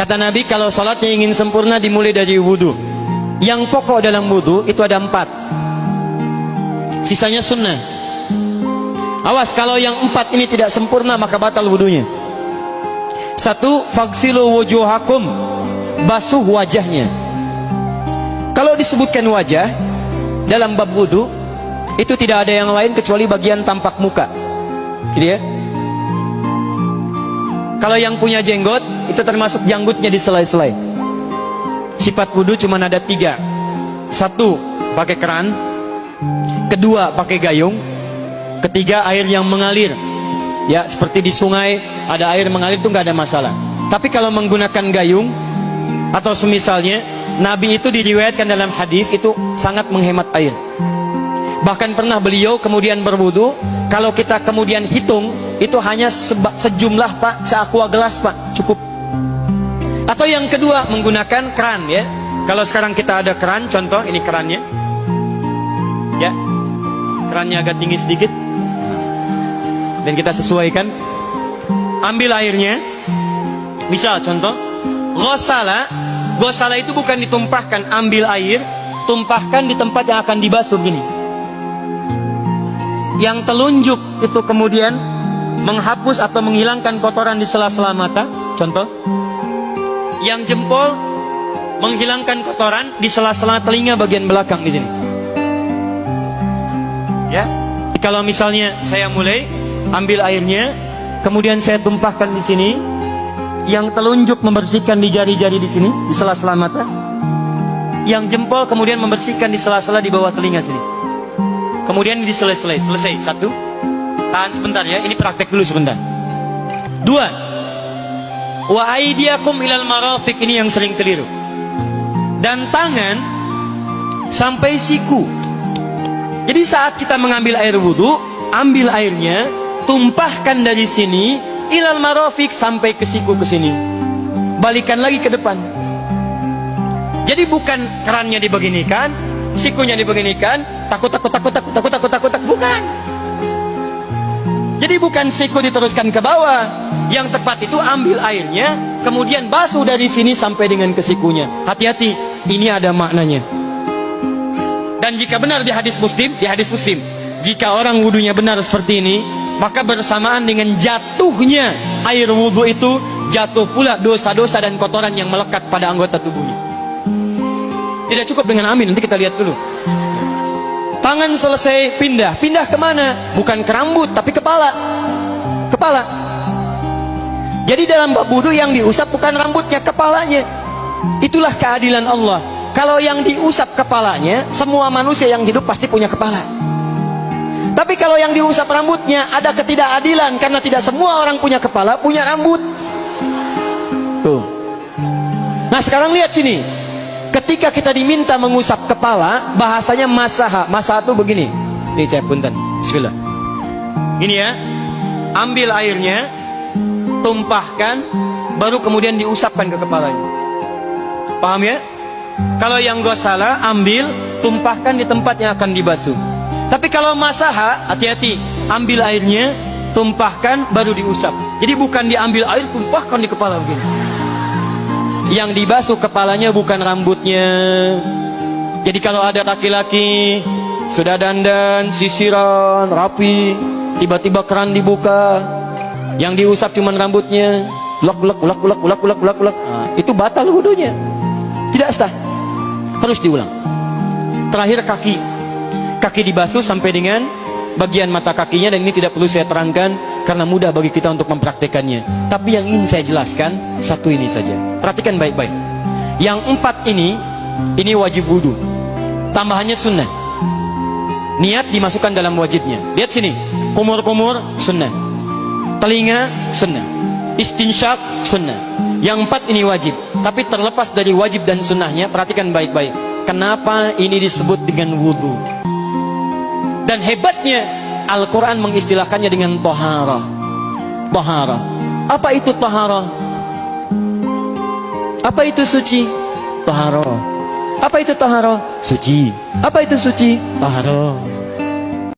Kata Nabi, kalau sholatnya ingin sempurna dimulai dari wudhu. Yang pokok dalam wudhu itu ada 4, sisanya sunnah. Awas, kalau yang 4 ini tidak sempurna maka batal wudhunya. 1, faghsilu wujuhakum, basuh wajahnya. Kalau disebutkan wajah dalam bab wudhu, itu tidak ada yang lain kecuali bagian tampak muka, gitu ya. Kalau yang punya jenggot, itu termasuk janggutnya di selai-selai. Sifat wudhu cuma ada 3. 1, pakai keran. 2, pakai gayung. 3, air yang mengalir. Ya, seperti di sungai ada air mengalir, itu nggak ada masalah. Tapi kalau menggunakan gayung atau semisalnya, Nabi itu diriwayatkan dalam hadis itu sangat menghemat air. Bahkan pernah beliau kemudian berwudu, kalau kita kemudian hitung, itu hanya sejumlah Pak, seaqua gelas Pak, cukup. Atau yang kedua, menggunakan keran ya. Kalau sekarang kita ada keran, contoh ini kerannya. Ya. Kerannya agak tinggi sedikit. Dan kita sesuaikan. Ambil airnya. Misal contoh, ghosala. Ghosala itu bukan ditumpahkan, ambil air, tumpahkan di tempat yang akan dibasuh gini. Yang telunjuk itu kemudian menghapus atau menghilangkan kotoran di sela-sela mata, contoh. Yang jempol menghilangkan kotoran di sela-sela telinga bagian belakang di sini. Ya. Kalau misalnya saya mulai ambil airnya, kemudian saya tumpahkan di sini. Yang telunjuk membersihkan di jari-jari di sini, di sela-sela mata. Yang jempol kemudian membersihkan di sela-sela di bawah telinga sini. Kemudian di selesai. 1. Tahan sebentar ya, ini praktek dulu sebentar. 2. Wa aidiakum ilal marafiq, ini yang sering keliru. Dan tangan sampai siku. Jadi saat kita mengambil air wudhu, ambil airnya, tumpahkan dari sini ilal marafiq sampai ke siku ke sini. Balikan lagi ke depan. Jadi bukan kerannya dibeginikan, sikunya dibeginikan, takut, bukan. Jadi bukan siku diteruskan ke bawah. Yang tepat itu ambil airnya, kemudian basuh dari sini sampai dengan ke sikunya. Hati-hati, ini ada maknanya. Dan jika benar di hadis Muslim, jika orang wudunya benar seperti ini, maka bersamaan dengan jatuhnya air wudhu itu, jatuh pula dosa-dosa dan kotoran yang melekat pada anggota tubuhnya. Tidak cukup dengan amin, nanti kita lihat dulu. Tangan selesai, pindah kemana? Bukan ke rambut, tapi kepala. Jadi dalam bab wudhu yang diusap bukan rambutnya, kepalanya. Itulah keadilan Allah. Kalau yang diusap kepalanya, semua manusia yang hidup pasti punya kepala. Tapi kalau yang diusap rambutnya, ada ketidakadilan, karena tidak semua orang punya kepala, punya rambut. Tuh. Nah sekarang lihat sini. Ketika kita diminta mengusap kepala, bahasanya masaha. Masaha itu begini. Ini saya punten. Bismillah. Ini ya. Ambil airnya, tumpahkan, baru kemudian diusapkan ke kepalanya. Paham ya? Kalau yang ghosala, ambil, tumpahkan di tempat yang akan dibasuh. Tapi kalau masaha, hati-hati, ambil airnya, tumpahkan, baru diusap. Jadi bukan diambil air, tumpahkan di kepala begini. Yang dibasuh kepalanya bukan rambutnya. Jadi kalau ada laki-laki sudah dandan, sisiran, rapi, tiba-tiba keran dibuka, yang diusap cuma rambutnya, ulak. Nah, itu batal wudunya. Tidak sah. Harus diulang. Terakhir kaki dibasuh sampai dengan bagian mata kakinya, dan ini tidak perlu saya terangkan karena mudah bagi kita untuk mempraktekannya. Tapi yang ingin saya jelaskan satu ini saja. Perhatikan baik-baik. Yang 4 ini wajib wudhu. Tambahannya sunnah. Niat dimasukkan dalam wajibnya. Lihat sini. Kumur-kumur sunnah. Telinga sunnah. Istinsyak sunnah. Yang 4 ini wajib. Tapi terlepas dari wajib dan sunnahnya, perhatikan baik-baik. Kenapa ini disebut dengan wudhu? Dan hebatnya Al-Quran mengistilahkannya dengan toharah. Toharah. Apa itu toharah? Apa itu suci? Toharah. Apa itu toharah? Suci. Apa itu suci? Toharah.